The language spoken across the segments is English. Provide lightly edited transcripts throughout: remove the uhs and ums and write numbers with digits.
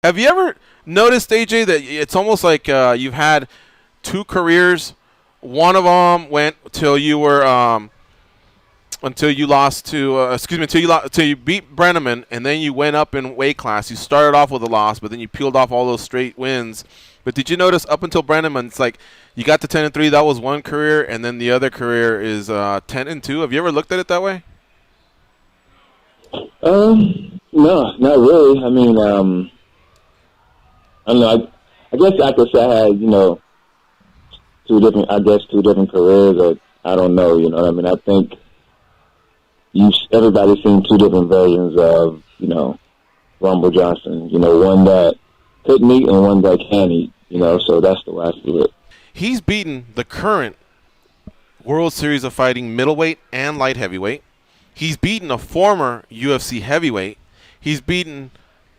Have you ever noticed, AJ, that it's almost like you've had two careers? One of them went till you were until you lost to until you beat Brenneman, and then you went up in weight class. You started off with a loss, but then you peeled off all those straight wins. But did you notice up until Brenneman, it's like you got to 10-3. That was one career, and then the other career is 10-2. Have you ever looked at it that way? No, not really. I mean, I don't know. I guess I could say I had, two different careers, or I don't know. You know what I mean? I think everybody's seen two different versions of, Rumble Johnson. One that couldn't eat and one that can eat. So that's the way I see it. He's beaten the current World Series of Fighting middleweight and light heavyweight. He's beaten a former UFC heavyweight. He's beaten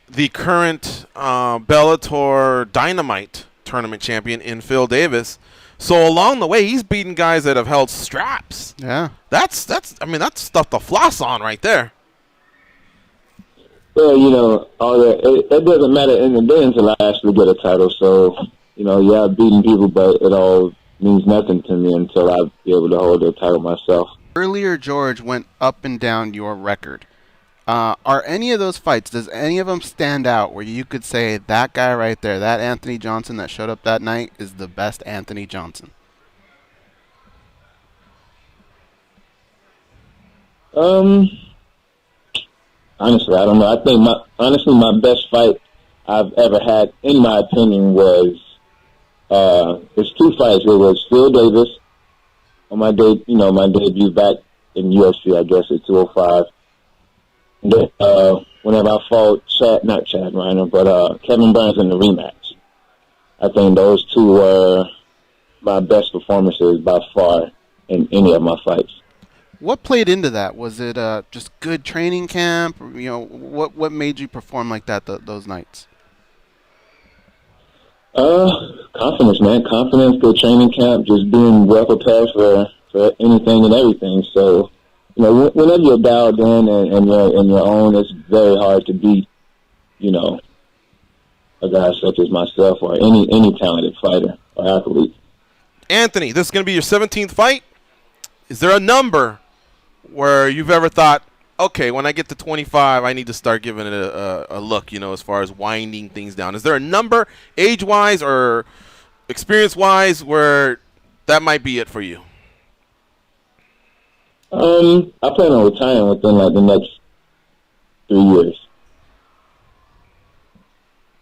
the current Bellator Dynamite tournament champion in Phil Davis. So along the way, he's beaten guys that have held straps. Yeah, that's stuff to floss on right there. Well, all that it doesn't matter in the day until I actually get a title. So, I've beaten people, but it all means nothing to me until I be able to hold the title myself. Earlier, George went up and down your record. Are any of those fights, does any of them stand out where you could say that guy right there, that Anthony Johnson that showed up that night is the best Anthony Johnson? Honestly, I don't know. I think my best fight I've ever had, in my opinion, was it's two fights. It was Phil Davis on my debut back in UFC, I guess, at 205. Whenever I fought not Chad Reiner, but Kevin Burns in the rematch. I think those two were my best performances by far in any of my fights. What played into that? Was it just good training camp? What made you perform like that those nights? Confidence, man. Confidence, good training camp, just being well prepared for anything and everything. So, whenever you're dialed in and you're in your own, it's very hard to beat, a guy such as myself or any talented fighter or athlete. Anthony, this is going to be your 17th fight. Is there a number where you've ever thought, okay, when I get to 25, I need to start giving it a look, as far as winding things down? Is there a number, age-wise or experience-wise, where that might be it for you? I plan on retiring within the next 3 years.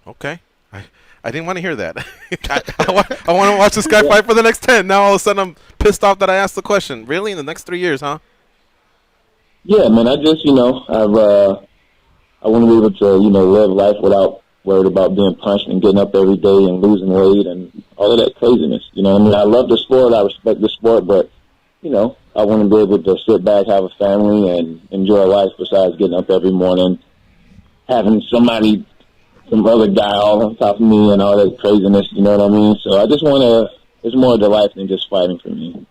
Okay. I didn't want to hear that. I want to watch this guy fight for the next 10. Now all of a sudden I'm pissed off that I asked the question. Really? In the next 3 years, huh? Yeah, man. I just, I want to be able to, live life without worried about being punched and getting up every day and losing weight and all of that craziness. I love the sport. I respect the sport, but, I want to be able to sit back, have a family, and enjoy life besides getting up every morning, having some other guy all on top of me and all that craziness, you know what I mean? So I just want to, it's more of the life than just fighting for me.